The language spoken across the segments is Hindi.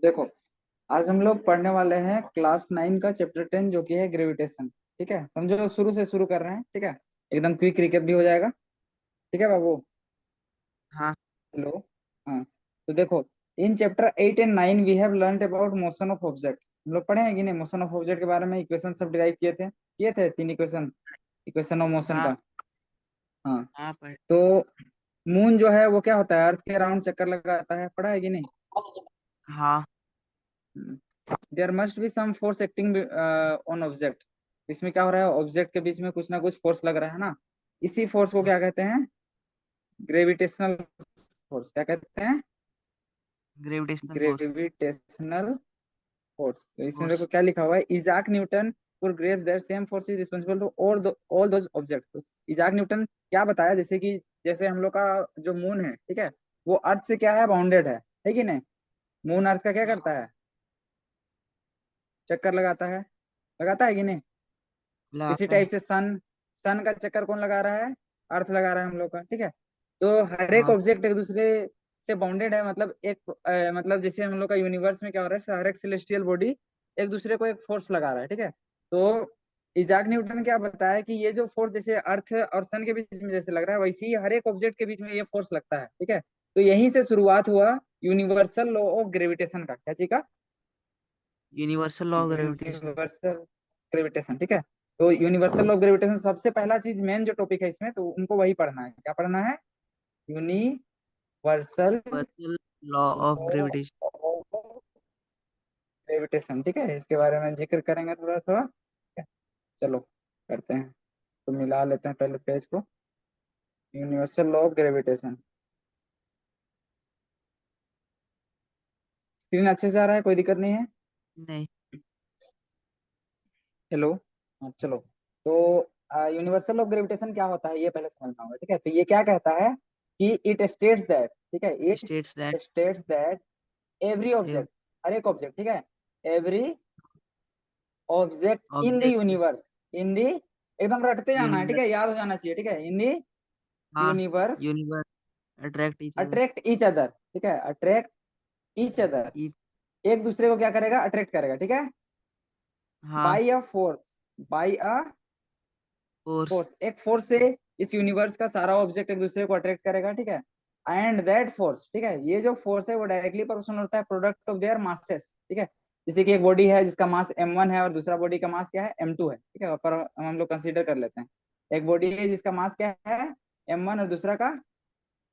देखो, आज हम लोग पढ़ने वाले हैं क्लास 9 का चैप्टर 10 जो कि है ग्रेविटेशन। ठीक है, समझो शुरू से शुरू कर रहे हैं। ठीक है, एकदम क्विक रिकेप भी हो जाएगा। ठीक है बाबू। हाँ। हेलो। हाँ, तो देखो, in chapter 8 and 9 we have learn about motion of object. हम लोग पढ़े हैं कि नहीं मोशन ऑफ ऑब्जेक्ट के बारे में? इक्वेशन सब डिराइव किए थे 3 इक्वेशन, इक्वेशन ऑफ मोशन हाँ। का। हाँ, हाँ पर। तो मून जो है वो क्या होता है? अर्थ के अराउंड चक्कर लगाता है, पढ़ा है कि नहीं? हाँ। There must be some force acting on object. इसमें क्या हो रहा है? ऑब्जेक्ट के बीच में कुछ ना कुछ फोर्स लग रहा है ना। इसी फोर्स को क्या कहते हैं? Gravitational force. क्या कहते हैं? Gravitational force. Gravitational force. तो इसमें देखो फोर्स। क्या लिखा हुआ है, इजाक न्यूटन और graves that same force is responsible to all those object. तो इजाक न्यूटन क्या बताया, जैसे कि जैसे हम लोग का जो मून है, ठीक है, वो अर्थ से क्या है? बाउंडेड है कि नहीं? मून अर्थ का क्या करता है? चक्कर लगाता है कि नहीं? इसी लगाता टाइप है। से सन, सन का चक्कर कौन लगा रहा है? अर्थ लगा रहा है हम लोग का। ठीक है, तो हर एक हाँ। ऑब्जेक्ट एक दूसरे से बाउंडेड है। मतलब एक मतलब जैसे हम लोग का यूनिवर्स में क्या हो रहा है, हर एक सेलेस्टियल बॉडी एक दूसरे को एक फोर्स लगा रहा है। ठीक है, तो इजाक न्यूटन ने क्या बताया कि ये जो फोर्स जैसे अर्थ और सन के बीच में जैसे लग रहा है, वैसे ही हर एक ऑब्जेक्ट के बीच में ये फोर्स लगता है। ठीक है, तो यहीं से शुरुआत हुआ यूनिवर्सल लॉ ऑफ ग्रेविटेशन का। क्या चीज का? Universal law of gravitation. Universal gravitation. ठीक है, तो यूनिवर्सल लॉ ऑफ ग्रेविटेशन सबसे पहला चीज, मेन जो टॉपिक है इसमें, तो उनको वही पढ़ना है। क्या पढ़ना है? Universal universal law of law gravitation. Of gravitation. ठीक है, इसके बारे में जिक्र करेंगे थोड़ा थोड़ा। ठीक है, चलो करते हैं। तो मिला लेते हैं पहले पेज को। Universal law of gravitation. Screen अच्छे से आ रहा है? कोई दिक्कत नहीं है? नहीं। हेलो। हाँ चलो। तो यूनिवर्सल ऑफ ग्रेविटेशन क्या होता है ये पहले समझना होगा। ठीक है, तो ये क्या कहता है कि इट स्टेट्स दैट, ठीक है, it states that states that every object, हर एक ऑब्जेक्ट, ठीक है, every object in the object universe, in the, एकदम रटते जाना है, ठीक यूनिवर्स। है, याद हो जाना चाहिए। ठीक है, इन द हाँ। Universe universe attract each other. Attract each other. ठीक है, अट्रैक्ट ईच अदर, ईच। एक दूसरे को क्या करेगा? अट्रैक्ट करेगा। ठीक है, हाँ। By a force, by a force. Force, एक फोर्स से इस यूनिवर्स का सारा ऑब्जेक्ट एक दूसरे को अट्रैक्ट करेगा। ठीक है, एंड दैट फोर्स, ठीक है, ये जो फोर्स है वो डायरेक्टली प्रोपोर्शनल होता है प्रोडक्ट ऑफ देयर मासेस। ठीक है, जैसे कि एक बॉडी है जिसका मास m1 है और दूसरा बॉडी का मास क्या है? m2 है। ठीक है, पर हम लोग कंसीडर कर लेते हैं एक बॉडी है जिसका मास क्या है? m1 और दूसरा का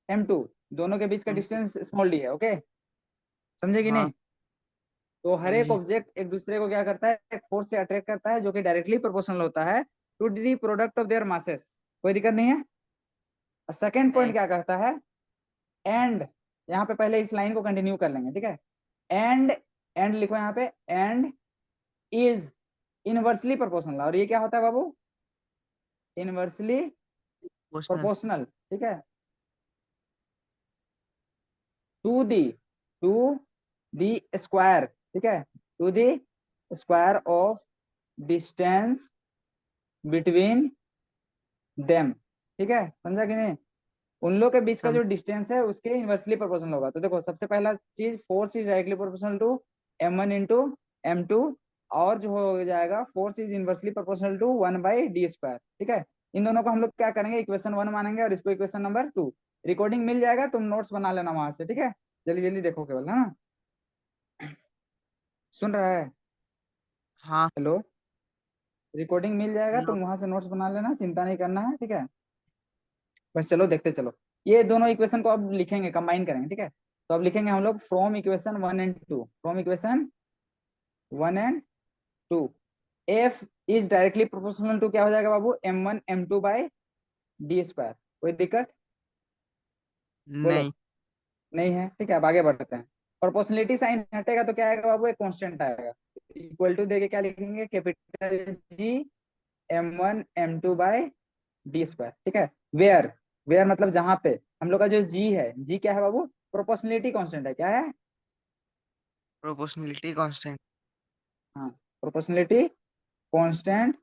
m2, दोनों के बीच का M2। डिस्टेंस स्मॉल डी है। ओके, समझे कि हाँ। नहीं? तो हर एक समझे। ऑब्जेक्ट एक दूसरे को क्या करता है? एक फोर्स से अट्रैक्ट करता है जो कि डायरेक्टली प्रोपोर्शनल होता है to the product of their masses. कोई दिक्कत नहीं है? सेकेंड पॉइंट नहीं। क्या करता है? एंड, यहाँ पे पहले इस लाइन को कंटिन्यू कर लेंगे। ठीक है, एंड, एंड लिखो यहाँ पे, एंड इज इनवर्सली प्रोपोर्शनल। और ये क्या होता है बाबू? Inversely proportional. प्रोपोर्शनल। ठीक है, to the, to the square. ठीक है, to the square of distance between them. ठीक है, समझा कि नहीं? उन लोग के बीच का सम। जो डिस्टेंस है उसके इनवर्सली प्रोपोर्शनल होगा। तो देखो, सबसे पहला चीज, force is directly proportional to m1 into m2, और जो हो जाएगा force is inversely proportional to 1/d²। ठीक है, इन दोनों को हम लोग क्या करेंगे? इक्वेशन 1 मानेंगे और इसको इक्वेशन नंबर 2। रिकॉर्डिंग मिल जाएगा, तुम नोट्स बना लेना वहां से। ठीक है, जल्दी जल्दी देखो केवल, हाँ। सुन रहा है? हाँ। हेलो। रिकॉर्डिंग मिल जाएगा, हेलो। तुम वहां से नोट्स बना लेना, चिंता नहीं करना है। ठीक है, बस चलो देखते चलो। ये दोनों इक्वेशन को अब लिखेंगे, कंबाइन करेंगे। ठीक है, तो अब लिखेंगे हम लोग from equation 1 and 2, from equation 1 and 2, F is directly proportional to क्या हो जाएगा बाबू? m1 m2/d²। कोई दिक्कत? बोलो। नहीं। नहीं है? ठीक है, अब आगे बढ़ते हैं। प्रोपोर्शनलिटी साइन हटेगा तो क्या आएगा बाबू? एक कांस्टेंट आएगा। इक्वल टू देके क्या लिखेंगे? Capital G m1 m2/d²। ठीक है, वेयर, वेयर मतलब जहां पे हम लोग का जो जी है, जी क्या है बाबू? प्रोपोर्शनलिटी कांस्टेंट है। क्या है? Proportionality constant. हाँ, प्रोपोर्शनलिटी कांस्टेंट,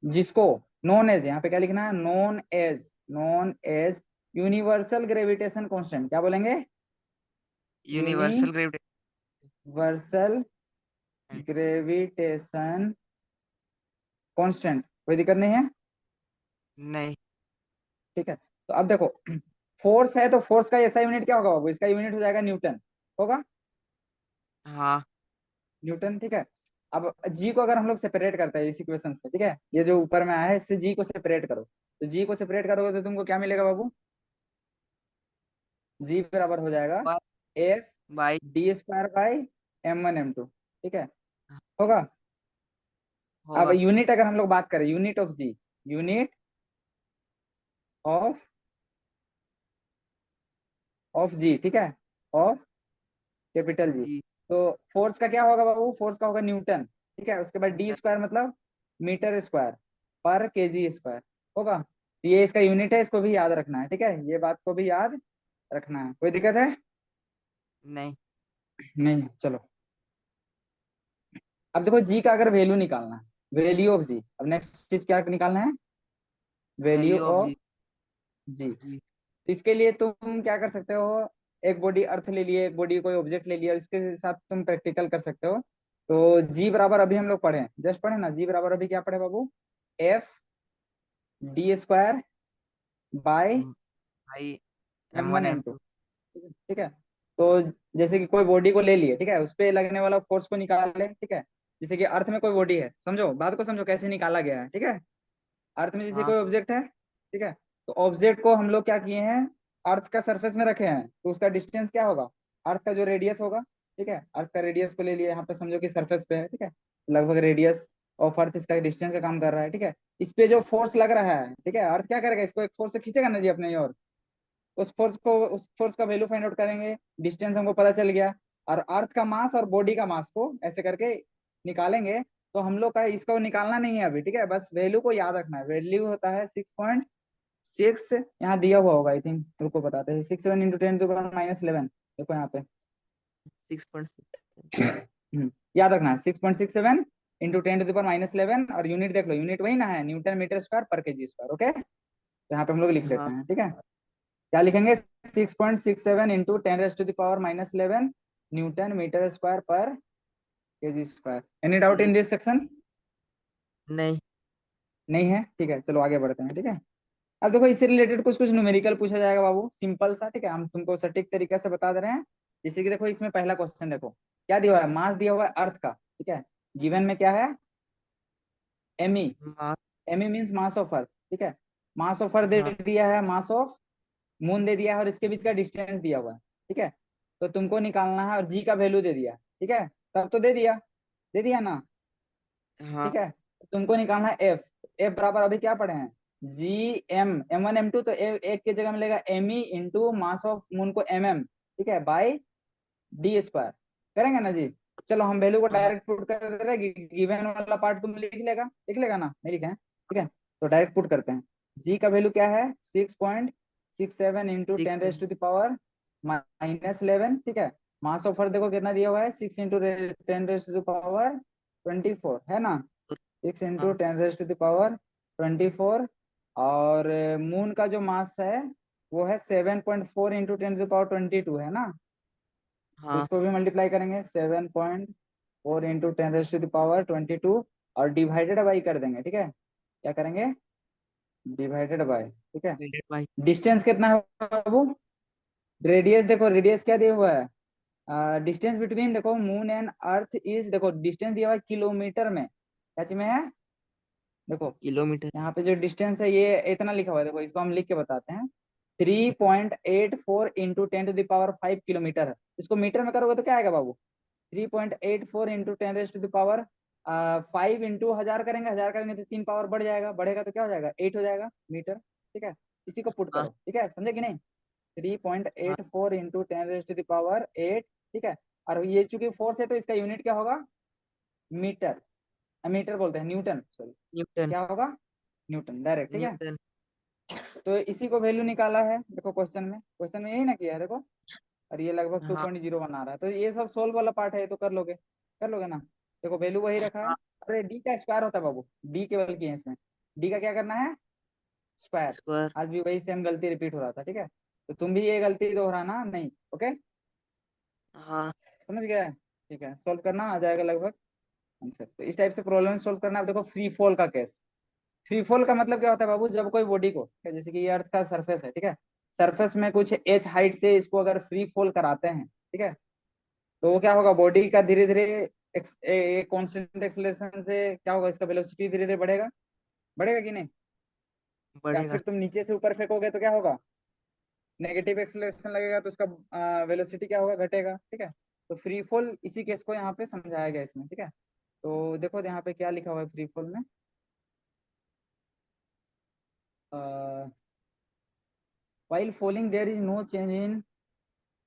जिसको नोन एज, यहाँ पे क्या लिखना है? Known as universal gravitation constant. क्या बोलेंगे? Uni universal gravitation. Universal gravitation constant, कोई दिक्कत नहीं है। नहीं। ठीक है, तो अब देखो फोर्स है तो फोर्स का ऐसा यूनिट क्या होगा बाबू, इसका यूनिट हो जाएगा न्यूटन, होगा हाँ न्यूटन। ठीक है, अब जी को अगर हम लोग सेपरेट करते हैं इस इक्वेशन से, ठीक है, ये जो ऊपर में आया है इससे जी को सेपरेट करो, तो जी को सेपरेट करोगे तो तुमको क्या मिलेगा बाबू, जी बराबर हो जाएगा by F by D square by M1 M2। ठीक है, होगा। अब होगा। यूनिट अगर हम लोग बात करें, unit of G, unit of G, ठीक है, ऑफ कैपिटल जी। जी तो फोर्स का क्या होगा बाबू, फोर्स का होगा न्यूटन। ठीक है, उसके बाद डी न्यूटन। स्क्वायर मतलब मीटर स्क्वायर पर केजी स्क्वायर, होगा। तो ये इसका यूनिट है, इसको भी याद रखना है। ठीक है, ये बात को भी याद रखना है, कोई दिक्कत है नहीं। नहीं, चलो। अब देखो जी का अगर वैल्यू निकालना है, वैल्यू ऑफ जी, अब नेक्स्ट चीज क्या निकालना है, वैल्यू वैल्यू ऑफ ऑफ जी। जी। जी तो इसके लिए तुम क्या कर सकते हो, एक बॉडी अर्थ ले लिए, एक बॉडी कोई ऑब्जेक्ट ले लिया, इसके साथ तुम प्रैक्टिकल कर सकते हो। तो जी बराबर अभी हम लोग पढ़े, जस्ट पढ़े ना, जी बराबर अभी क्या पढ़े बाबू, एफ डी स्क्वायर बाय भाई M M one one M M two two ठीक है, तो जैसे कि कोई बॉडी को ले लिए, ठीक है, उस पे लगने वाला फोर्स को निकाले। ठीक है, जैसे कि अर्थ में कोई बॉडी है, समझो बात को, समझो कैसे निकाला गया है। ठीक है, अर्थ में जैसे हाँ कोई ऑब्जेक्ट है, ठीक है, तो ऑब्जेक्ट को हम लोग क्या किए हैं, अर्थ का सरफेस में रखे हैं, तो उसका डिस्टेंस क्या होगा, अर्थ का जो रेडियस होगा। ठीक है, अर्थ का रेडियस को ले लिए, यहाँ पे समझो कि सरफेस पे है, ठीक है, लगभग रेडियस ऑफ अर्थ इसका डिस्टेंस का काम कर रहा है। ठीक है, इस पे जो फोर्स लग रहा है, ठीक है, अर्थ क्या करेगा, इसको एक फोर्स से खींचेगा ना जी अपने ओर, उस फोर्स का वैल्यू फाइंड आउट करेंगे, डिस्टेंस हमको पता चल गया, और अर्थ का मास और बॉडी का मास को ऐसे करके निकालेंगे। तो हम लोग का इसको निकालना नहीं है अभी, ठीक है, बस वैल्यू को याद रखना है। वैल्यू होता है 6.6, यहाँ दिया हुआ होगा आई थिंक, रुको बताते हैं, 6 7 × 10⁻11, देखो यहाँ पे 6.6। याद रखना है 6.67 × 10⁻11, और यूनिट देख लो, यूनिट वही ना है, न्यूटन मीटर स्क्वायर पर केजी स्क्वायर। ओके, तो यहाँ पे हम लोग लिख लेते हाँ हैं। ठीक है, क्या लिखेंगे, 6.67 × 10⁻11 न्यूटन मीटर स्क्वायर पर KG square. Any doubt in G. This section, नहीं। नहीं है, ठीक है, चलो आगे बढ़ते हैं। ठीक है, अब देखो इससे रिलेटेड कुछ कुछ न्यूमेरिकल पूछा जाएगा बाबू, सिंपल सा। ठीक है, हम तुमको सटीक तरीके से बता दे रहे हैं। जैसे कि देखो इसमें पहला क्वेश्चन देखो, क्या दिया हुआ है, मास दिया हुआ है अर्थ का। ठीक है, गिवन में क्या है, ME, mass. ME means mass of earth. ठीक है, मास ऑफ अर्थ दे हाँ दिया है, मास ऑफ मून दे दिया है, और इसके बीच का डिस्टेंस दिया हुआ है। ठीक है, तो तुमको निकालना है, और जी का वैल्यू दे दिया। ठीक है, तब तो दे दिया ना। हाँ ठीक है, तुमको निकालना है एफ, एफ बराबर अभी क्या पढ़े हैं, जी M1 M2, तो एक की जगह मिलेगा ME into mass of moon को MM, ठीक है, बाई डी स्क्वायर, करेंगे ना जी। चलो हम वैल्यू को हाँ डायरेक्ट पुट कर दे रहे, गिवन वाला पार्ट तुम लिख लेगा ना, नहीं लिखा है, ठीक है, तो डायरेक्ट पुट करते हैं। जी का वैल्यू क्या है, 6.67 into ten six. Raise to the power -11। ठीक है, मास ऑफ अर्थ देखो कितना दिया हुआ है, 6 इंटू 10⁻24 है ना, 6 इंटू हाँ 10⁻24, और मून का जो मास है वो है 7.4 इंटू 10⁻22 है ना, तो हाँ इसको भी मल्टीप्लाई करेंगे, 7.4 इंटू 10⁻22, और डिवाइडेड बाई कर देंगे। ठीक है, क्या करेंगे, डिवाइडेड बाय। ठीक है, डिवाइडेड बाई। डिस्टेंस कितना है बाबू, रेडियस देखो, रेडियस क्या दिया हुआ है, डिस्टेंस बिटवीन देखो मून एंड अर्थ इज, देखो डिस्टेंस दिया हुआ है किलोमीटर में, क्या चीज में है, देखो किलोमीटर। यहाँ पे जो डिस्टेंस है ये इतना लिखा हुआ है, देखो इसको हम लिख के बताते हैं, 3.84 × 10⁻5 किलोमीटर है। इसको मीटर में करोगे तो क्या आएगा बाबू, 3.84 × 10⁻5 5 इंटू 1000 करेंगे, 1000 करेंगे तो 3 पावर बढ़ जाएगा, बढ़ेगा तो क्या हो जाएगा, 8 हो जाएगा मीटर। ठीक है, इसी को पुट हाँ करो, ठीक है, समझे कि नहीं, थ्री पॉइंट हाँ एट फोर इंटू 10⁻8। ठीक है, और ये चूंकि फोर्स है तो इसका यूनिट क्या होगा, मीटर, मीटर बोलते हैं, न्यूटन सॉरी, न्यूटन। क्या होगा, न्यूटन डायरेक्ट। ठीक है, न्यूटन। तो इसी को वैल्यू निकाला है, देखो क्वेश्चन में यही ना किया है देखो, और ये लगभग टू हाँ पॉइंट जीरो वन आ रहा है, तो ये सब सोल्व वाला पार्ट है, ये तो कर लोगे ना। देखो वैल्यू वही रखा है, हाँ अरे डी का स्क्वायर होता है बाबू, डी केवल किए हैं इसमें, डी का क्या करना है, स्क्वायर। स्क्वायर। आज भी वही सेम गलती रिपीट हो रहा था, ठीक है, तो तुम भी ये गलती दोहराना नहीं। ओके, हाँ समझ गया, ठीक है, सोल्व करना आ जाएगा लगभग आंसर। तो इस टाइप से प्रॉब्लम सोल्व करना। अब देखो फ्री फॉल का केस। फ्री फॉल का मतलब क्या होता है बाबू, जब कोई बॉडी को, जैसे कि ये अर्थ का सरफेस है, ठीक है, सरफेस में कुछ एच हाइट से इसको अगर फ्री फॉल कराते हैं, ठीक है, तो वो क्या होगा, बॉडी का धीरे धीरे कांस्टेंट एक्सेलरेशन से क्या होगा, इसका वेलोसिटी धीरे धीरे बढ़ेगा। बढ़ेगा कि नहीं? या बढ़ेगा। फिर तुम नीचे से ऊपर फेंकोगे तो क्या होगा, नेगेटिव एक्सेलरेशन लगेगा, तो उसका वेलोसिटी क्या होगा, घटेगा। ठीक है, तो फ्री फॉल इसी केस को यहाँ पे समझाया गया इसमें। ठीक है, तो देखो यहाँ पे क्या लिखा हुआ है फ्री फॉल में। while falling there is no change in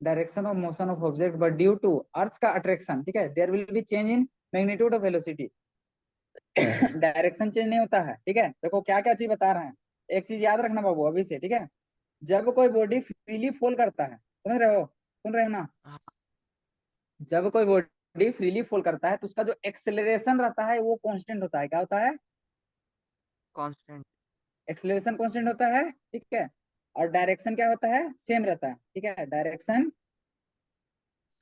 direction of motion of object but due to earth का attraction, ठीक है, there will be change in magnitude of velocity। Direction change नहीं होता है। ठीक है, देखो क्या क्या चीज बता रहे हैं, एक चीज याद रखना बाबू अभी से। ठीक है, जब कोई बॉडी फ्रीली फॉल करता है, समझ रहे हो, सुन रहे हो ना, हाँ। जब कोई बॉडी फ्रीली फॉल करता है तो उसका जो एक्सेलरेशन रहता है वो कांस्टेंट होता है। क्या होता है? कांस्टेंट। एक्सेलरेशन कांस्टेंट होता है। ठीक है, और डायरेक्शन क्या होता है, सेम रहता है। ठीक है, डायरेक्शन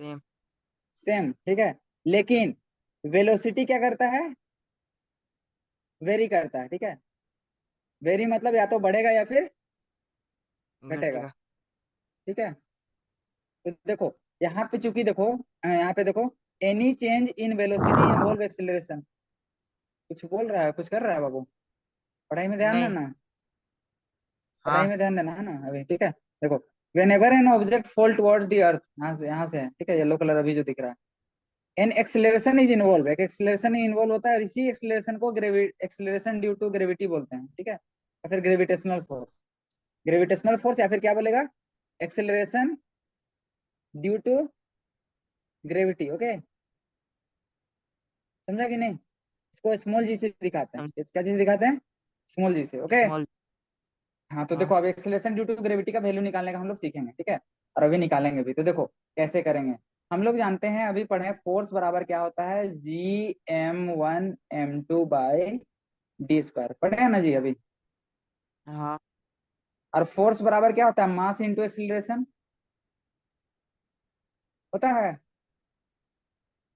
सेम। सेम। ठीक है, लेकिन वेलोसिटी क्या करता है, वेरी करता है। ठीक है, वेरी मतलब या तो बढ़ेगा या फिर घटेगा। घटेगा। ठीक है, तो देखो यहाँ पे चूंकि देखो, यहाँ पे देखो, any change in velocity involve acceleration. कुछ बोल रहा है, कुछ कर रहा है बाबू, पढ़ाई में ध्यान नहीं। देना। पढ़ाई हाँ। में ध्यान देना है ना अभी। ठीक है, देखो, when ever an object fall towards the earth, यहाँ से है, ठीक है, येलो कलर अभी जो दिख रहा है, एन एक्सेलरेशन इज इन्वॉल्व, एक एक्सेलरेशन ही इन्वॉल्व होता है, और इसी एक्सेलरेशन को एक्सेलरेशन ड्यू टू ग्रेविटी बोलते हैं। ठीक है, या फिर ग्रेविटेशनल फोर्स, ग्रेविटेशनल फोर्स, या फिर क्या बोलेगा, acceleration due to gravity. Okay, समझा कि नहीं? इसको स्मॉल जी से दिखाते हैं, क्या चीज दिखाते हैं, स्मॉल जी से। Okay, small. हाँ, तो हाँ। देखो अब एक्सेलरेशन ड्यू टू ग्रेविटी का वैल्यू निकालने का हम लोग सीखेंगे। ठीक है, और अभी निकालेंगे भी, तो देखो कैसे करेंगे। हम लोग जानते हैं, अभी पढ़े, फोर्स बराबर क्या होता है, G m1 m2/d² पढ़े हैं ना जी अभी। हाँ। और फोर्स बराबर क्या होता है, मास इंटू एक्सीलरेशन होता है,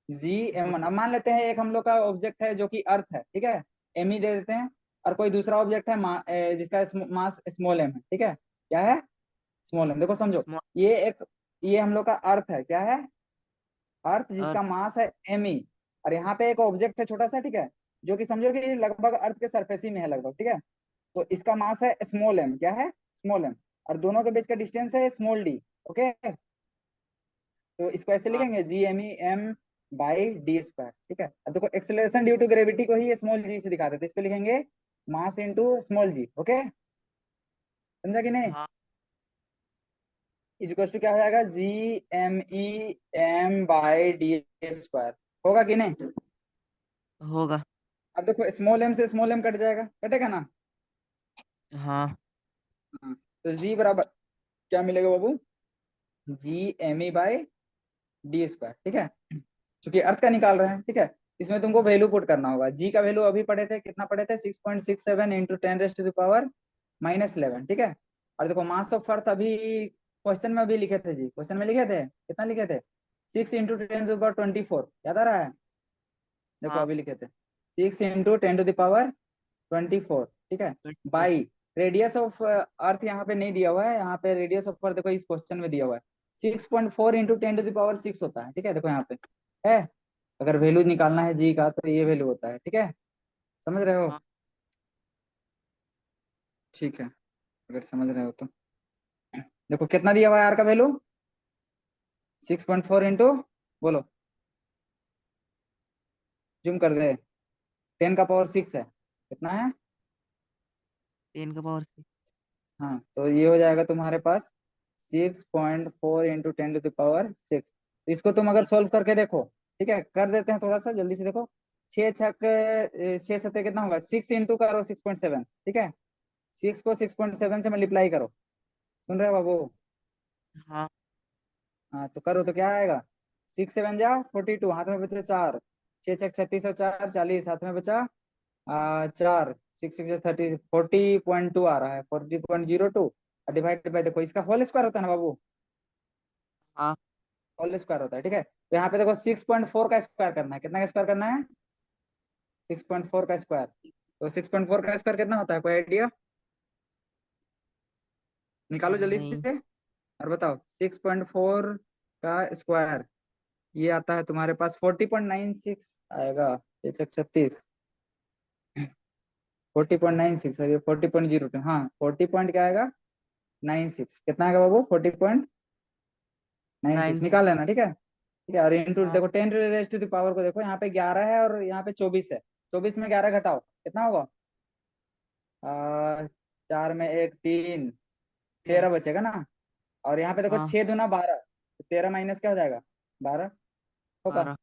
G m1। होता। अब मान लेते हैं एक हम लोग का ऑब्जेक्ट है जो कि अर्थ है, ठीक है, एम ही दे देते हैं, और कोई दूसरा ऑब्जेक्ट है जिसका मास स्मॉल एम है। ठीक है, क्या है, स्मॉल एम। देखो समझो, स्मॉल। ये एक, ये हम लोग का अर्थ है, क्या है, अर्थ, अर्थ। जिसका मास है एम ई, और यहाँ पे एक ऑब्जेक्ट है छोटा सा, ठीक है, जो कि समझो कि लगभग अर्थ के सरफेस ही में है लगभग। ठीक है, तो इसका मास है स्मॉल एम, क्या है, स्मॉल एम, और दोनों के बीच का डिस्टेंस है स्मॉल डी। ओके, तो इसको ऐसे हाँ। लिखेंगे G m e m/d²। ठीक है, अब देखो एक्सेलरेशन ड्यू टू ग्रेविटी को ही स्मॉल जी से दिखाते थे, इस पे लिखेंगे मास इंटू स्मॉल जी। ओके, समझा कि नहीं? हाँ। इक्वल टू क्या हो जाएगा, G m e m/d²। होगा कि नहीं? होगा। अब देखो स्मॉल एम से स्मॉल एम कट जाएगा, कटेगा ना? हाँ। हाँ, तो जी बराबर क्या मिलेगा बाबू, G m e/d²। ठीक है, चूंकि अर्थ का निकाल रहे हैं। ठीक है, इसमें तुमको वैल्यू पुट करना होगा। जी का वैल्यू अभी पढ़े थे, कितना पढ़े थे, 6.67 इंटू 10⁻⁻⁻11। ठीक है, और देखो मास ऑफ अर्थ अभी क्वेश्चन में अभी लिखे थे जी, क्वेश्चन में लिखे थे, कितना लिखे थे, 6 इंटू 10⁻24। याद आ रहा है? देखो हाँ। अभी लिखे थे 6 इंटू 10⁻24। ठीक है, 24। बाई रेडियस ऑफ अर्थ यहाँ पे नहीं दिया हुआ है, यहाँ पे रेडियस ऑफ अर्थ देखो इस क्वेश्चन में दिया हुआ है, 6.4 इंटू 10⁻6 होता है। ठीक है, देखो यहाँ पे है, अगर वैल्यू निकालना है जी का तो ये वैल्यू होता है। ठीक है, समझ रहे हो? हाँ। ठीक है, अगर समझ रहे हो तो देखो कितना दिया हुआ है आर का वैल्यू, 6.4 इंटू, बोलो, जूम कर दे, 10⁻6 है, कितना है, 10 का पावर 6। हाँ, तो ये हो जाएगा तुम्हारे पास 6.4 इंटू 10⁻6। इसको तुम अगर सोल्व करके देखो, ठीक है, कर देते हैं थोड़ा सा जल्दी से, देखो, 6 6 कितना होगा, 6 इंटू करो 6.7। ठीक है, 6 को 6.7 से मल्टीप्लाई करो, सुन रहे हो बाबू? हाँ। हाँ, तो करो तो क्या आएगा, 6 7 जा 42, हाथ में बचे 4, 6 6 36 और 4 40, हाथ में बचा 4, 6 6 30, 40.2 आ रहा है, 40.02, डिवाइडेड बाई, देखो इसका होल स्क्वायर होता है ना बाबू, हाँ। होल स्क्वायर होता है। ठीक है, तो यहाँ पे देखो 6.4 का स्क्वायर करना है, कितना का स्क्वायर करना है? 6.4 का स्क्वायर। तो 6.4 का स्क्वायर कितना होता है, कोई आइडिया? निकालो जल्दी नहीं। से और बताओ। 6.4 का स्क्वायर ये आता है तुम्हारे पास 40.96 आएगा। 636, 40.96, और ये 40.02, हाँ 40 पॉइंट क्या आएगा, 96, कितना आएगा बाबू? 40.96 नाइन से। निकाल लेना, ठीक है। ठीक है, और इंटू हाँ। देखो 10 टू द पावर को देखो, यहाँ पे 11 है और यहाँ पे 24 है। 24 में 11 घटाओ, कितना होगा? आ, 4 में एक 3, 13 बचेगा ना। और यहाँ पे देखो हाँ। 6 दूना 12, तो 13 माइनस क्या हो जाएगा, 12 होगा। 12।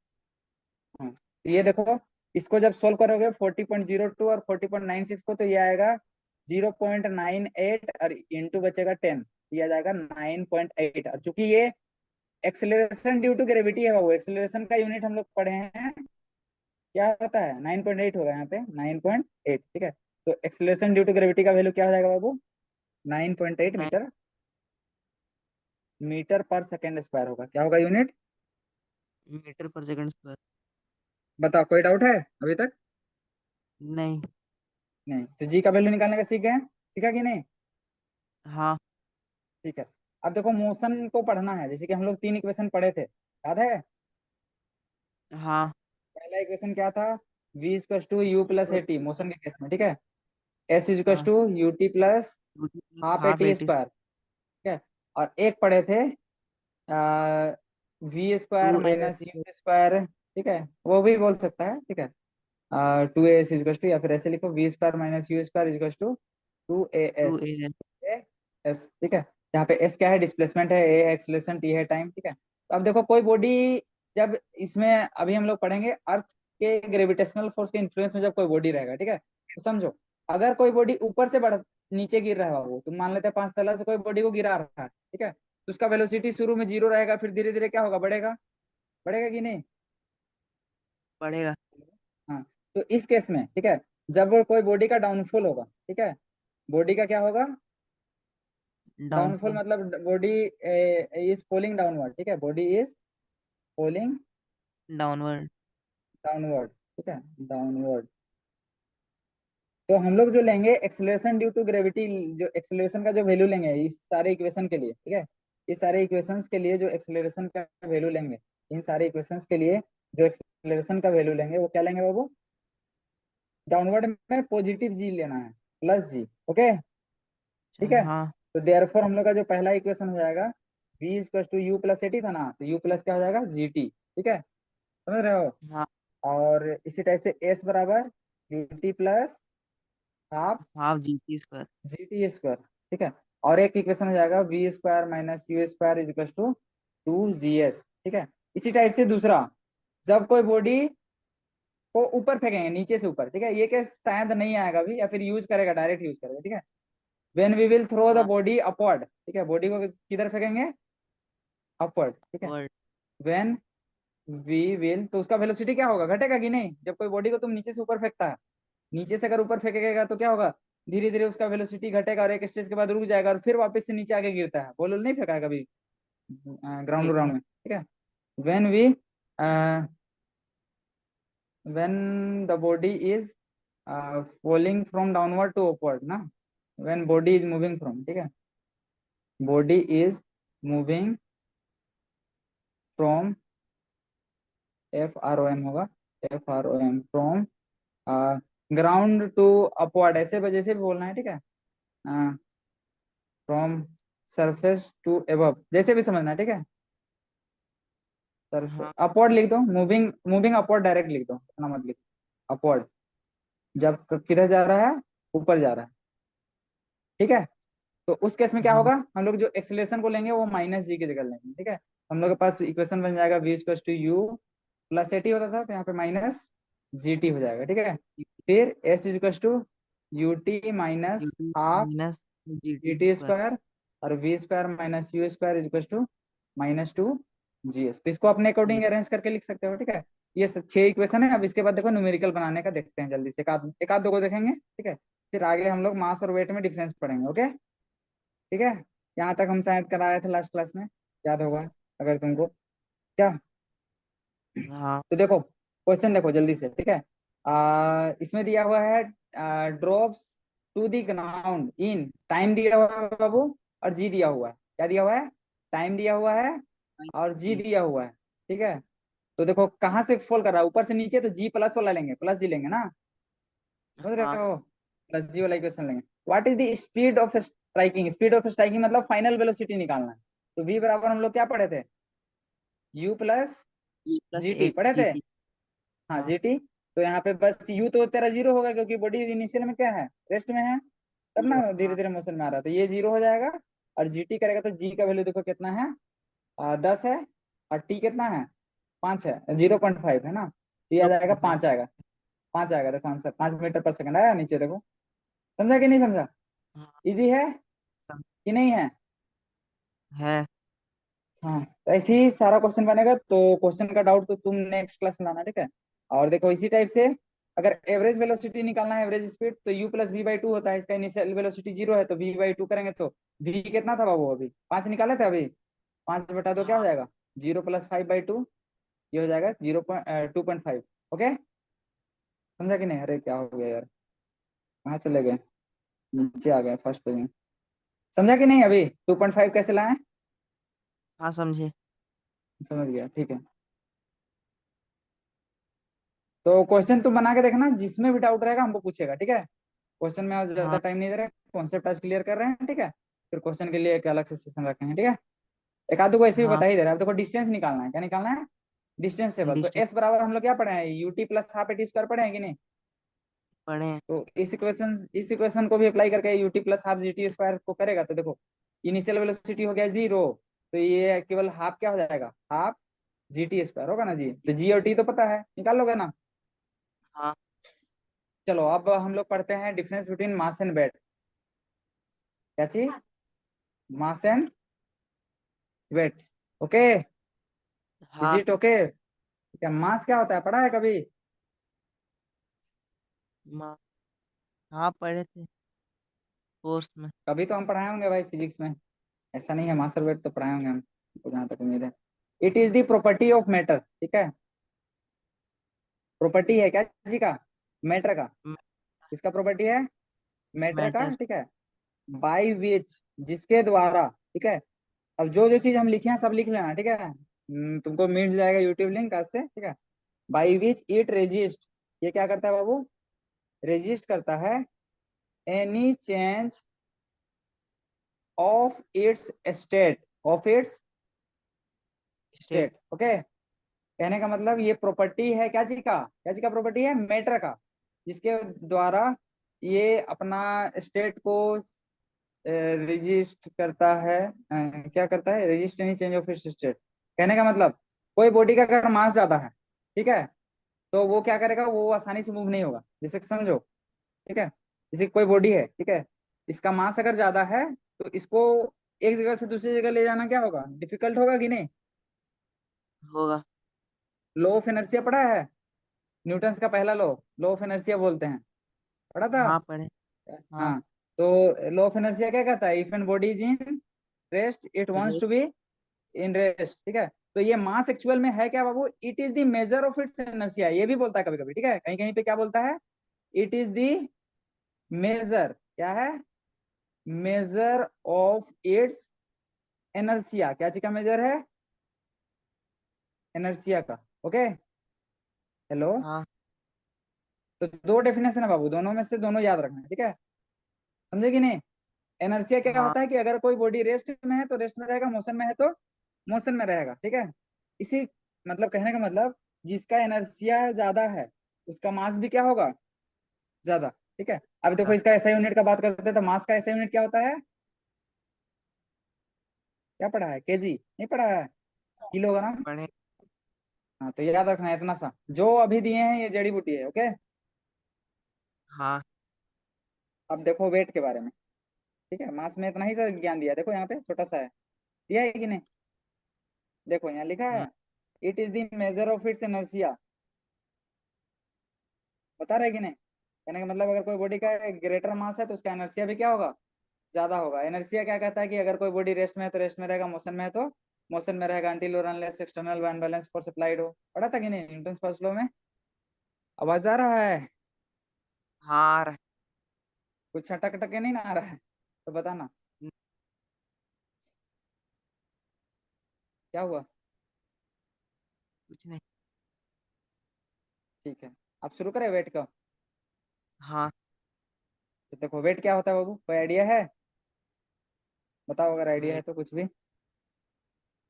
हाँ, तो ये देखो, इसको जब सोल्व करोगे 40.02 और 40.96 को, तो ये आएगा 0.98, और इंटू बचेगा 10, ये आ जाएगा 9.8। और चूंकि ये एक्सेलरेशन ड्यू टू ग्रेविटी है वो, एक्सेलरेशन का यूनिट हम लोग पढ़े हैं, क्या होता है? 9.8 होगा यहाँ पे, 9.8, ठीक है। तो एक्सेलरेशन ड्यू टू ग्रेविटी का वैल्यू क्या हो जाएगा बाबू? 9.8 नाइन मीटर, मीटर पर सेकेंड स्क्वायर होगा। क्या होगा यूनिट? मीटर पर सेकंड स्क्वायर। बताओ, कोई डाउट है अभी तक? नहीं। नहीं, तो जी का वैल्यू निकालने का सीख गए? सीखा कि नहीं? हाँ। ठीक है। अब देखो मोशन को पढ़ना है, जैसे कि हम लोग 3 इक्वेशन पढ़े थे, याद है? हाँ। पहला इक्वेशन क्या था? v equal to U plus A T, motion के केस में, ठीक है। s इक्वल हाँ। To you T plus half A half T 80। Square, ठीक है। और एक पढ़े थे V square 2 A. Minus you square, ठीक है, वो भी बोल सकता है, ठीक है। 2as इक्वल टू, या फिर ऐसे लिखो, V square minus you square equal to 2 2as, A. S, ठीक है। यहाँ पे एस क्या है? डिस्प्लेसमेंट है, ए एक्सलेशन, टी है टाइम, ठीक है। तो अब देखो कोई बॉडी, जब इसमें अभी हम लोग पढ़ेंगे अर्थ के ग्रेविटेशनल फोर्स के इन्फ्लुएंस में जब कोई बॉडी रहेगा, ठीक है, तो समझो, अगर कोई बॉडी ऊपर से बढ़ नीचे गिर रहा है वो, तुम मान लेते हैं 5 तला से कोई बॉडी को गिरा रहा है, ठीक है, तो उसका वेलोसिटी शुरू में 0 रहेगा, फिर धीरे धीरे क्या होगा, बढ़ेगा, बढ़ेगा कि नहीं? पड़ेगा। हाँ। तो इस केस में, ठीक है, जब कोई बॉडी का डाउनफॉल होगा, ठीक है, बॉडी का क्या होगा? Downfall downfall. मतलब बॉडी इज फॉलिंग डाउनवर्ड, ठीक है, body is falling downward. Downward, ठीक है, डाउनवर्ड। तो हम लोग जो लेंगे एक्सेलरेशन ड्यू टू ग्रेविटी, जो एक्सेलरेशन का जो वैल्यू लेंगे इस सारे इक्वेशन के लिए, ठीक है, इस सारे इक्वेशंस के लिए जो एक्सेलरेशन का वैल्यू लेंगे, इन सारे इक्वेशंस के लिए जो एक्सेलरेशन का वैल्यू लेंगे, वो क्या लेंगे बाबू? डाउनवर्ड में पॉजिटिव जी लेना है, प्लस जी, ओके, ठीक है। हाँ। तो देयरफॉर हम लोग का जो पहला इक्वेशन हो जाएगा, v equal to U plus A T था ना, तो u प्लस क्या हो जाएगा, जी टी, ठीक है, समझ रहे हो? हाँ। और इसी टाइप से s बराबर U T plus half half G T square. G T square, ठीक है। और एक इक्वेशन हो जाएगा V square minus you square is equal to 2 GS, ठीक है। इसी टाइप से दूसरा, जब कोई बॉडी को ऊपर फेंकेंगे नीचे से ऊपर, ठीक है, ये केस शायद नहीं आएगा भी, या फिर यूज करेगा, डायरेक्ट यूज करेगा, ठीक है। When we will throw the हाँ। बॉडी अपवर्ड, ठीक है, बॉडी को किधर फेंकेंगे? अपवर्ड, ठीक है। वर्ड। व्हेन वी विल, तो उसका वेलोसिटी क्या होगा, घटेगा कि नहीं? जब कोई बॉडी को तुम नीचे से ऊपर फेंकता है, नीचे से अगर ऊपर फेंकेगा तो क्या होगा, धीरे धीरे उसका वेलोसिटी घटेगा, और एक स्टेज के बाद रुक जाएगा, और फिर वापस से नीचे आके गिरता है, बोलो नहीं फेंका है कभी ग्राउंड देखा ग्राउंड है। में, ठीक है। When we when the body is falling from downward to upward ना, when body is moving from, ठीक है, body is moving from, F R O M होगा, F R O M, from ground to upward, ऐसे वजह से भी बोलना है, ठीक है, फ्रॉम सरफेस टू एबव, जैसे भी समझना है, ठीक है। सरफेस हाँ। अपवर्ड लिख दो, मूविंग मूविंग अपवर्ड डायरेक्ट लिख दो, इतना मत लिखो अपवर्ड, जब किधर जा रहा है, ऊपर जा रहा है, ठीक है। तो उस केस में क्या हाँ। होगा, हम लोग जो एक्सेलरेशन को लेंगे वो माइनस जी की जगह लेंगे, ठीक है। हम लोग के पास इक्वेशन बन जाएगा V equal to U plus A T होता था, तो यहाँ पे माइनस जी टी हो जाएगा, ठीक है। फिर s equal to you t minus u t half minus g g t t square. Square, और v square minus you square equal to -2 g s. तो इसको अपने अकॉर्डिंग अरेंज करके लिख सकते हो, ठीक है। ये सब 6 इक्वेशन है। अब इसके बाद देखो न्यूमेरिकल बनाने का देखते हैं जल्दी से, एक आध दो को देखेंगे, ठीक है। फिर आगे हम लोग मास और वेट में डिफरेंस पढ़ेंगे, ओके, ठीक है। यहाँ तक हम शायद कराए थे लास्ट क्लास में, याद होगा अगर तुमको, क्या? हाँ तो देखो क्वेश्चन देखो जल्दी से, ठीक है। इसमें दिया हुआ है drops to the ground in time दिया हुआ है बाबू, और जी दिया हुआ है। क्या दिया हुआ है? टाइम दिया हुआ है और जी जी। दिया हुआ है, ठीक है। तो देखो कहाँ से फॉल कर रहा है, ऊपर से नीचे, तो जी प्लस वाला लेंगे, प्लस जी लेंगे ना, समझ हाँ रहे हो? प्लस जी वाला इक्वेशन लेंगे। What is the speed of striking? Speed of striking मतलब फाइनल वेलोसिटी निकालना है। तो वी बराबर हम लोग क्या पढ़े थे? U plus G plus G T एट पढ़े जी थे। टी। हाँ हाँ जी टी। तो यहाँ पे बस यू तो तेरा जीरो होगा, क्योंकि बॉडी इनिशियल में क्या है, रेस्ट में है, तब जीरो। ना धीरे हाँ धीरे मोशन में आ रहा है, तो ये जीरो हो जाएगा। और जी टी करेगा तो जी का वैल्यू देखो कितना है, 10 है। और टी कितना है, 5 है, 0.5 है ना, तो ये आ जीरो जाएगा, पॉइंट फाइव। 5 आएगा। 5 आएगा, देखो आंसर 5 मीटर पर सेकंड आया नीचे देखो। समझा कि नहीं समझा? हाँ इजी है सम- कि नहीं है? है। हाँ, तो ऐसे ही सारा क्वेश्चन बनेगा, तो क्वेश्चन का डाउट तो तुम नेक्स्ट क्लास में लाना, ठीक है। और देखो इसी टाइप से अगर एवरेज वेलोसिटी निकालना है, एवरेज स्पीड, तो U plus V by two होता है। इसका इनिशियल वेलोसिटी जीरो है, तो वी बाई टू करेंगे तो वी कितना था बाबू, अभी 5 निकाले थे अभी। 5/2 क्या हो हाँ जाएगा, 0+5/2, ये हो जाएगा 2.5। ओके, समझा कि नहीं? अरे क्या हो गया यार, कहाँ चले गए, नीचे आ गए फर्स्ट पेज में। समझा कि नहीं अभी 2.5 कैसे लाए? हाँ समझे। समझ गया, ठीक है। तो क्वेश्चन तुम बना के देखना, जिसमें भी डाउट रहेगा हमको पूछेगा, ठीक है। क्वेश्चन में और ज्यादा हाँ टाइम नहीं दे रहे, कॉन्सेप्ट आज क्लियर कर रहे हैं, ठीक है। फिर क्वेश्चन के लिए एक अलग से सेशन रखेंगे, ठीक है। एक आधो को ऐसे भी हाँ बता ही दे रहा है। अब देखो डिस्टेंस निकालना है, क्या निकालना है? Distance table. तो डिस्टेंस एस बराबर हम लोग क्या पढ़े हैं, UT plus half eighty square पढ़े हैं कि नहीं? पढ़े हैं। तो इस इक्वेशन को भी अप्लाई करके UT plus half G T square को करेगा, तो देखो इनिशियल वेलोसिटी हो गया जीरो, तो ये केवल हाफ क्या हो जाएगा, हाफ जी टी स्क्वायर होगा ना जी। तो जी और टी तो पता है, निकाल लोगे ना? हाँ चलो अब हम लोग पढ़ते हैं difference between mass and weight. क्या चीज? Mass and weight. Okay, is हाँ इट ओके? क्या मास क्या होता है, पढ़ा है कभी? मा- हाँ पढ़े थे कोर्स में। कभी तो हम पढ़ाए होंगे भाई फिजिक्स में, ऐसा नहीं है, मास और वेट तो पढ़ाए होंगे हम, तो जहाँ तक उम्मीद है। It is the property of matter, ठीक है। प्रॉपर्टी है क्या जी का, मैटर का। किसका प्रॉपर्टी है? मैटर का, मैटर। ठीक है। बाई विच, जिसके द्वारा, ठीक है। अब जो जो चीज हम लिखे हैं सब लिख लेना, ठीक है। तुमको मिल जाएगा यूट्यूब लिंक आज से, ठीक है। बाई विच इट रेजिस्ट, ये क्या करता है बाबू, रेजिस्ट करता है any change of its state, of its state. State. Okay, कहने का मतलब ये प्रॉपर्टी है क्या जी का, क्या जी का प्रॉपर्टी है, मैटर का, जिसके द्वारा ये अपना स्टेट को रजिस्ट करता है, क्या करता है, resist any change of its state. कहने का मतलब कोई बॉडी का अगर मास ज्यादा है, ठीक है, तो वो क्या करेगा, वो आसानी से मूव नहीं होगा, जैसे कि समझो, ठीक है। जैसे कोई बॉडी है, ठीक है, इसका मास अगर ज्यादा है, तो इसको एक जगह से दूसरी जगह ले जाना क्या होगा, डिफिकल्ट होगा कि नहीं? होगा। लॉ ऑफ इनर्शिया पढ़ा है, न्यूटन्स का पहला लॉ, लॉ ऑफ इनर्शिया बोलते हैं, पढ़ा था? हाँ पढ़े। हाँ हाँ, तो लॉ ऑफ इनर्शिया क्या कहता है, if an body is in rest it wants re- to be in rest, ठीक है। तो ये मास एक्चुअल में है क्या बाबू, it is the measure of its inertia, ये भी बोलता है कभी कभी, ठीक है। कहीं कहीं पे क्या बोलता है, इट इज द मेजर, क्या है, मेजर ऑफ इट्स इनर्शिया। क्या चीज का मेजर है, इनर्शिया का। Okay, hello. हाँ तो दो डेफिनेशन है बाबू, दोनों में से दोनों याद रखना है, ठीक है। समझे कि नहीं? इनर्शिया क्या हाँ होता है कि अगर कोई बॉडी रेस्ट में है तो रेस्ट में रहेगा, मोशन में है तो मोशन में रहेगा, ठीक है। इसी मतलब कहने का मतलब, जिसका इनर्शिया ज्यादा है उसका मास भी क्या होगा, ज्यादा, ठीक है। अब देखो हाँ, इसका ऐसा यूनिट का बात करते हैं, तो मास का ऐसा यूनिट क्या होता है, क्या पढ़ा है, केजी नहीं पढ़ा है, किलोग्राम। पढ़े। हाँ, तो याद रखना है इतना सा, जो अभी दिए हैं ये जड़ी बूटी है, ओके। हाँ अब देखो वेट के बारे में, ठीक है, मास में इतना ही सा ज्ञान दिया है, देखो यहाँ पे छोटा सा है, दिया है कि नहीं? देखो यहाँ लिखा हम्म, है, it is the measure of its inertia, बता रहे कि नहीं? कहने का मतलब अगर कोई बॉडी का ग्रेटर मास है तो उसका इनर्शिया भी क्या होगा, ज्यादा होगा। इनर्शिया क्या कहता है कि अगर कोई बॉडी रेस्ट में है तो रेस्ट में रहेगा, मोशन में है तो मोशन में रहेगा until or unless external band balance force applied हो। पढ़ा था कि नहीं न्यूटन फर्स्ट लॉ में? आवाज आ रहा है? हाँ आ रहा कुछ अटक अटक के नहीं ना आ रहा है तो बताना है। क्या हुआ। कुछ नहीं। ठीक है, आप शुरू करें वेट का। हाँ तो देखो वेट क्या होता है बाबू, कोई आइडिया है? बताओ अगर आइडिया है वेट। तो कुछ भी।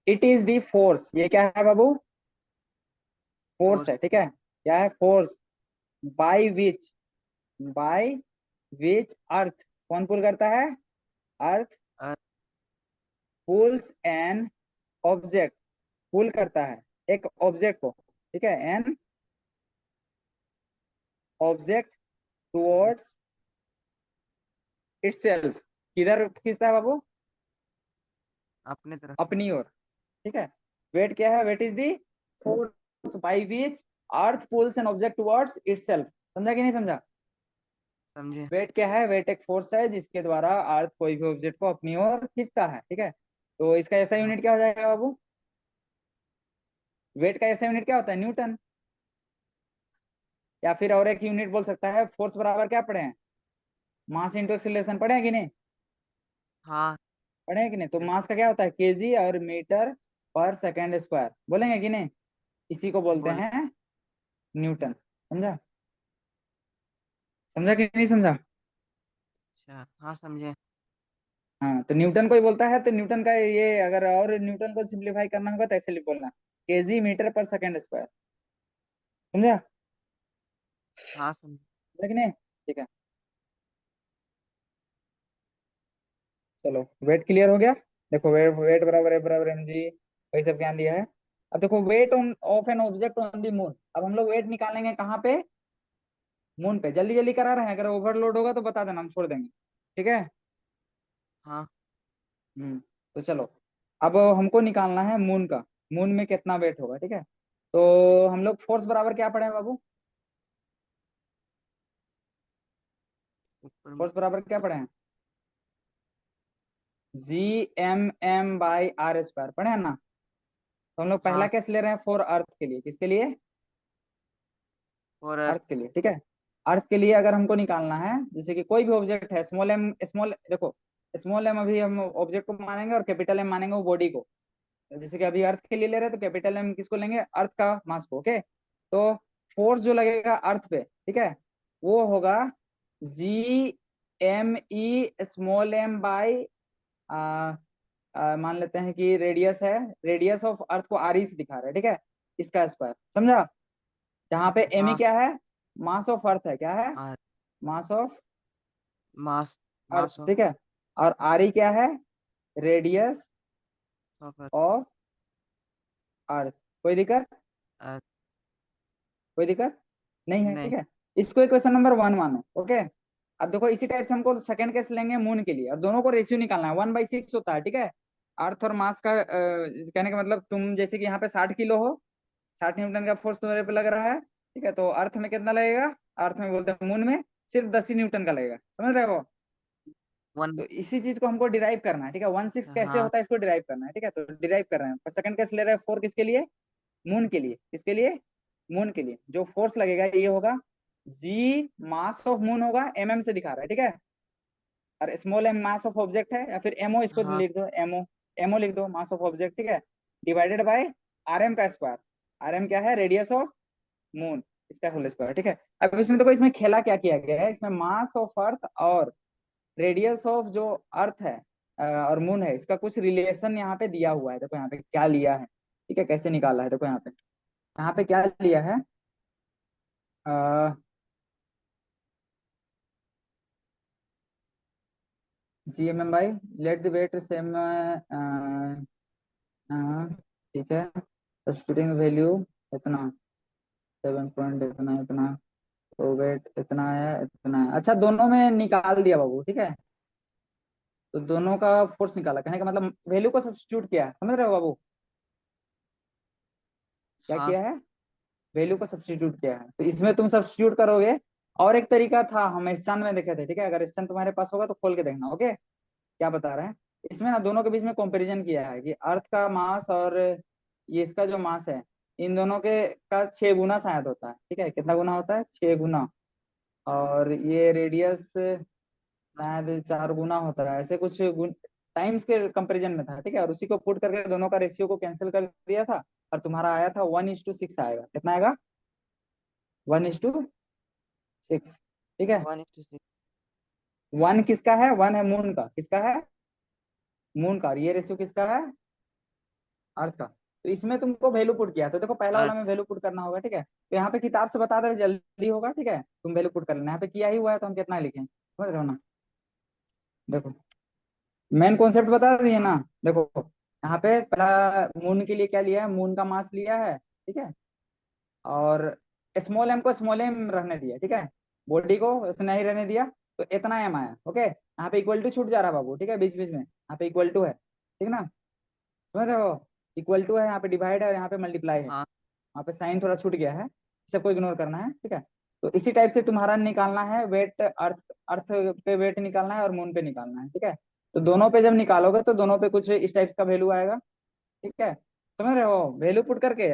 इट इज दी फोर्स, ये क्या है बाबू? Force force. है, ठीक है। क्या है? Force. By which, by which earth, कौन पुल करता है? Earth pulls an object, pull करता है एक ऑब्जेक्ट को, ठीक है, एन ऑब्जेक्ट टुवर्ड्स इटसेल्फ। किधर खींचता है बाबू? अपने तरफ। अपनी ओर, ठीक है। वेट क्या है? Weight is the force by which earth pulls an object towards itself. समझा कि नहीं समझा? समझे। वेट क्या है? वेट एक फोर्स है जिसके द्वारा अर्थ कोई भी ऑब्जेक्ट को अपनी ओर खींचता है, ठीक है। तो इसका ऐसा हाँ यूनिट क्या हो जाएगा बाबू? वेट का ऐसा यूनिट क्या होता है? न्यूटन। या फिर और एक यूनिट बोल सकता है, फोर्स बराबर क्या पढ़े हैं? मास इंटू एक्सीलरेशन पढ़े हैं कि नहीं? हाँ। पढ़े हैं कि नहीं? तो देखो मास का क्या होता है? केजी और मीटर पर सेकेंड स्क्वायर, बोलेंगे कि नहीं? इसी को बोलते बोले। हैं न्यूटन। समझा? समझा कि नहीं समझा? अच्छा हाँ समझे। हाँ, तो न्यूटन को ही बोलता है। तो न्यूटन का ये, अगर और न्यूटन को सिंप्लीफाई करना होगा तो ऐसे लिख बोलना, केजी मीटर पर सेकेंड स्क्वायर। समझा? हाँ समझे। समझा कि नहीं? ठीक है, चलो वेट क्लियर हो गया। देखो वेट, वेट बराबर है बराबर एम जी, वही सब ज्ञान दिया है। अब देखो weight on of an object on the moon. अब हम लोग वेट निकालेंगे कहाँ पे? मून पे। जल्दी जल्दी करा रहे हैं, अगर ओवरलोड होगा तो बता देना, हम छोड़ देंगे, ठीक है। हाँ तो चलो, अब हमको निकालना है मून का। मून में कितना वेट होगा, ठीक है। तो हम लोग फोर्स बराबर क्या पढ़े हैं बाबू? ऊपर में। फोर्स बराबर क्या पढ़े हैं? G M by R square पढ़े हैं ना? तो हम लोग पहला हाँ। केस ले रहे हैं फॉर अर्थ के लिए। किसके लिए? और अर्थ के लिए, ठीक है। अर्थ के लिए अगर हमको निकालना है, जैसे कि कोई भी ऑब्जेक्ट है, स्मॉल एम, स्मॉल देखो, स्मॉल एम अभी हम ऑब्जेक्ट को मानेंगे और कैपिटल एम मानेंगे वो बॉडी को। जैसे कि अभी अर्थ के लिए ले रहे हैं तो कैपिटल एम किसको लेंगे? अर्थ का मास को, ओके। तो फोर्स जो लगेगा अर्थ पे, ठीक है, वो होगा G M E small M by, मान लेते हैं कि रेडियस है, रेडियस ऑफ अर्थ को आर ई से दिखा रहे हैं, ठीक है, इसका स्क्वायर। समझा? जहाँ पे एम ई हाँ। क्या है? मास ऑफ अर्थ है, क्या है? और mass of mass. Earth, mass of. ठीक है। और आर ई क्या है? Radius of of earth. कोई दिक्कत? अर्थ। कोई दिक्कत नहीं है, नहीं। ठीक है। इसको क्वेश्चन नंबर वन मानो, ओके। अब देखो इसी टाइप से हमको सेकंड केस लेंगे मून के लिए, और दोनों को रेशियो निकालना है, 1/6 होता है, ठीक है। अर्थ और मास का कहने का मतलब, तुम जैसे कि यहाँ पे 60 किलो हो, 60 न्यूटन का फोर्स तुम्हारे पे लग रहा है, ठीक है। तो अर्थ में कितना लगेगा? अर्थ में बोलते हैं, मून में सिर्फ 10 ही न्यूटन का लगेगा। समझ रहे हो? वन। तो इसी चीज को हमको डिराइव करना है, ठीक है। 1/6 कैसे हाँ होता है इसको डिराइव करना है, ठीक है। तो डिराइव कर रहे हैं, सेकंड केस ले रहे हैं फोर, किसके लिए? मून के लिए। किसके लिए? मून के लिए। जो फोर्स लगेगा ये होगा जी मास ऑफ मून होगा, एमएम से दिखा रहा है, ठीक है। और small M mass of object है, या फिर एमओ इसको हाँ लिख दो, एमओ। एमओ लिख दो, मास ऑफ ऑब्जेक्ट, ठीक है। डिवाइडेड बाय आरएम का स्क्वायर। आरएम क्या है? रेडियस ऑफ मून, इसका होल स्क्वायर, ठीक है। अब इसमें देखो, इसमें खेला क्या किया गया है, इसमें मास ऑफ अर्थ और रेडियस ऑफ जो अर्थ है और मून है, इसका कुछ रिलेशन यहाँ पे दिया हुआ है। देखो यहाँ पे क्या लिया है, ठीक है, कैसे निकाला है। देखो यहाँ पे क्या लिया है, G M M by let the weight same, ठीक है। सब्स्टिट्यूटिंग वैल्यू इतना, 7 पॉइंट इतना इतना, तो वेट इतना है इतना है। अच्छा, दोनों में निकाल दिया बाबू, ठीक है। तो दोनों का फोर्स निकाला, कहने का मतलब वैल्यू को सब्स्टिट्यूट किया है। समझ रहे हो बाबू? क्या हाँ किया है? वैल्यू को सब्स्टिट्यूट किया है। तो इसमें तुम सब्स्टिट्यूट करोगे। और एक तरीका था, हम इस चैन में देखे थे, ठीक है। अगर इस चैन तुम्हारे पास होगा तो खोल के देखना, ओके। क्या बता रहे हैं? इसमें ना दोनों के बीच में कंपैरिजन किया है कि अर्थ का मास और ये इसका जो मास है, इन दोनों के का 6 गुना शायद होता है। ठीक है, कितना गुना होता है? 6 गुना। और ये रेडियस शायद 4 गुना होता है, ऐसे कुछ टाइम्स के कंपैरिजन में था। ठीक है, और उसी को पुट करके दोनों का रेशियो को कैंसिल कर दिया था, और तुम्हारा आया था 1:6 आएगा। कितना आएगा? 1:6। ठीक है। 1:6। वन किसका है? वन है मून का। किसका है? मून का। और ये रेशियो किसका है? अर्थ का। तो इसमें तुमको वैल्यू पुट किया, तो देखो पहला वाला में अर्थ। वैल्यू पुट करना होगा। ठीक है, तो यहाँ पे किताब से बता दे जल्दी होगा। ठीक है, तुम वैल्यू पुट कर लेना, यहाँ पे किया ही हुआ है तो हम कितना लिखें, समझ रहे हो ना? देखो मेन कॉन्सेप्ट बता दिए हाँ। ना। देखो यहाँ पे पहला मून के लिए क्या लिया है? मून का मास लिया है। ठीक है, और स्मॉल एम को स्मॉल एम रहने दिया। ठीक है, बॉडी को उसने नहीं रहने दिया, तो इतना एम आया। ओके, यहाँ पे इक्वल टू छूट जा रहा है बाबू। ठीक है, बीच बीच में यहाँ पे इक्वल टू है। ठीक ना? समझ रहे हो? इक्वल टू है, यहाँ पे डिवाइड है और यहाँ पे मल्टीप्लाई है। हाँ। वहाँ पे साइन थोड़ा छूट गया है, सबको इग्नोर करना है। ठीक है, तो इसी टाइप से तुम्हारा निकालना है वेट। अर्थ अर्थ पे वेट निकालना है और मून पे निकालना है। ठीक है, तो दोनों पे जब निकालोगे तो दोनों पे कुछ इस टाइप का वैल्यू आएगा। ठीक है, समझ रहे हो? वैल्यू पुट करके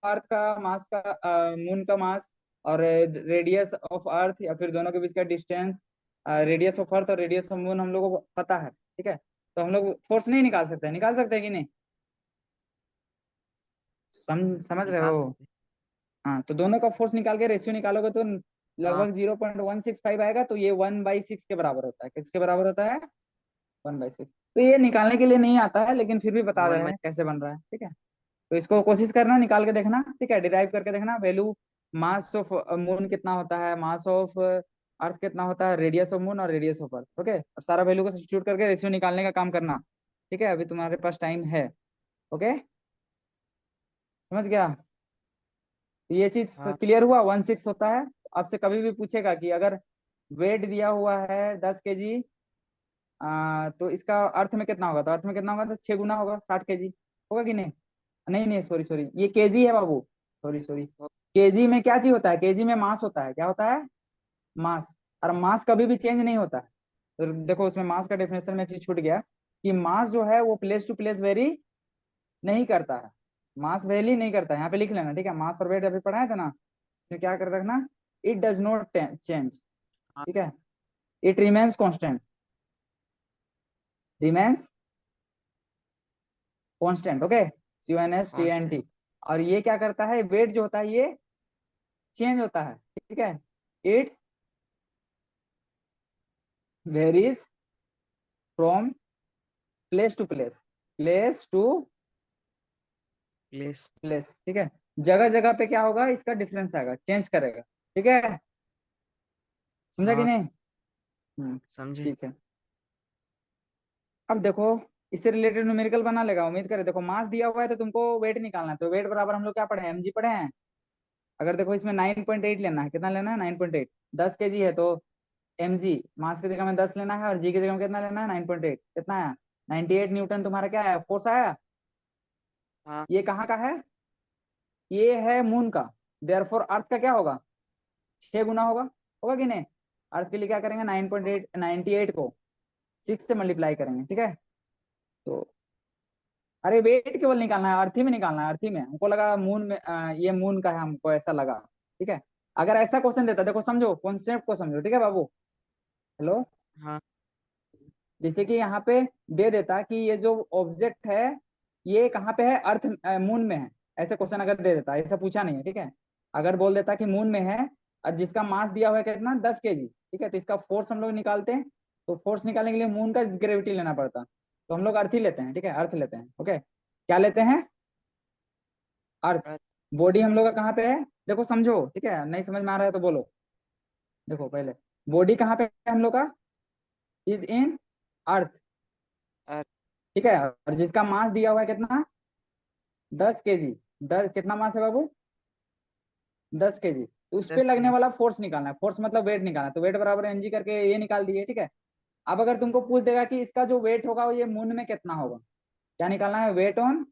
अर्थ का मास का, मून का मास और रेडियस ऑफ अर्थ, या फिर दोनों के बीच का डिस्टेंस, रेडियस ऑफ अर्थ और रेडियस ऑफ मून हम लोगों को पता है। ठीक है, तो हम लोग फोर्स नहीं निकाल सकते? निकाल सकते हैं कि नहीं? समझ रहे निकाल हो? सकते हैं। हाँ, तो दोनों का फोर्स निकाल के रेशियो निकालोगे तो हाँ। लगभग 0.165 आएगा। तो ये 1/6 के बराबर होता है। किसके बराबर होता है? 1/6। तो ये निकालने के लिए नहीं आता है, लेकिन फिर भी बता रहे वन बाई। हैं कैसे बन रहा है। ठीक है, तो इसको कोशिश करना, निकाल के देखना। ठीक है, डिराइव करके देखना वैल्यू। मास ऑफ मून कितना होता है, मास ऑफ अर्थ कितना होता है, रेडियस ऑफ मून और रेडियस ऑफ अर्थ। ओके, और सारा वैल्यू को सब्स्टिट्यूट करके रेशियो निकालने का काम करना। ठीक है, अभी तुम्हारे पास टाइम है। ओके, समझ गया? तो ये चीज हाँ। क्लियर हुआ? 1/6 होता है। आपसे कभी भी पूछेगा कि अगर वेट दिया हुआ है 10 kg, तो इसका अर्थ में कितना होगा, तो अर्थ में कितना होगा? तो 6 गुना होगा, 60 kg होगा कि नहीं? नहीं नहीं, सॉरी सॉरी, ये केजी है बाबू। सॉरी सॉरी, केजी में क्या चीज होता है? केजी में मास होता है। क्या होता है? मास। और मास कभी भी चेंज नहीं होता है। तो देखो उसमें मास का डेफिनेशन में एक चीज छूट गया कि मास जो है वो प्लेस टू प्लेस वेरी नहीं करता है। मास वेरी नहीं करता है, यहाँ पे लिख लेना। ठीक है, मास और वेट अभी पढ़ाए थे ना, तो क्या कर रखना, इट डज नॉट चेंज। हाँ। ठीक है, it remains constant, remains constant. Okay, CONSTANT। Constant. और ये क्या करता है? वेट जो होता है ये चेंज होता है। ठीक है, it varies from place to place, place to place. Place. ठीक है, जगह जगह पे क्या होगा? इसका डिफरेंस आएगा, चेंज करेगा। ठीक है, समझा कि हाँ। नहीं? समझे। ठीक है। अब देखो, इससे रिलेटेड न्यूमेरिकल बना लेगा उम्मीद करे। देखो मास दिया हुआ है तो तुमको वेट निकालना है, तो वेट बराबर हम लोग क्या पढ़े हैं? mg पढ़े हैं। अगर देखो इसमें 9.8 लेना है, कितना लेना है? 9.8। 10 kg है तो mg मास की जगह में 10 लेना है, और जी की जगह में कितना लेना है? 9.8। कितना आया? 98 न्यूटन तुम्हारा क्या है? फोर्स आया। हाँ। ये कहाँ का है? ये है मून का। देयरफॉर अर्थ का क्या होगा? 6 गुना होगा। होगा कि नहीं? अर्थ के लिए क्या करेंगे? 9.8, 98 को 6 से मल्टीप्लाई करेंगे। ठीक है, तो अरे वेट केवल निकालना है, अर्थी में निकालना है। अर्थी में हमको लगा मून में, ये मून का है, हमको ऐसा लगा। ठीक है, अगर ऐसा क्वेश्चन देता, देखो समझो कॉन्सेप्ट को समझो। ठीक है बाबू, हेलो। हाँ। जैसे कि यहाँ पे दे देता कि ये जो ऑब्जेक्ट है ये कहाँ पे है? अर्थ, मून में है। ऐसे क्वेश्चन अगर दे देता, ऐसा पूछा नहीं है। ठीक है, अगर बोल देता कि मून में है और जिसका मास दिया हुआ है कितना? 10 kg। ठीक है, तो इसका फोर्स हम लोग निकालते हैं। तो फोर्स निकालने के लिए मून का ग्रेविटी लेना पड़ता, तो हम लोग अर्थ ही लेते हैं। ठीक है, अर्थ लेते हैं। ओके, क्या लेते हैं? अर्थ। अर्थ। बॉडी हम लोग का कहाँ पे है? देखो समझो। ठीक है, नहीं समझ में आ रहा है तो बोलो। देखो पहले, बॉडी कहाँ पे है हम लोग का? इज इन अर्थ। अर्थ। ठीक है, और जिसका मास दिया हुआ है कितना? 10 kg। 10 कितना मास है बाबू? 10 kg। तो उस पे 10 लगने kg। वाला फोर्स निकालना है। फोर्स मतलब वेट निकालना है, तो वेट बराबर mg करके ये निकाल दिए। ठीक है, अब अगर तुमको पूछ देगा कि इसका जो वेट होगा वो ये मून में कितना होगा, क्या निकालना है? Wait on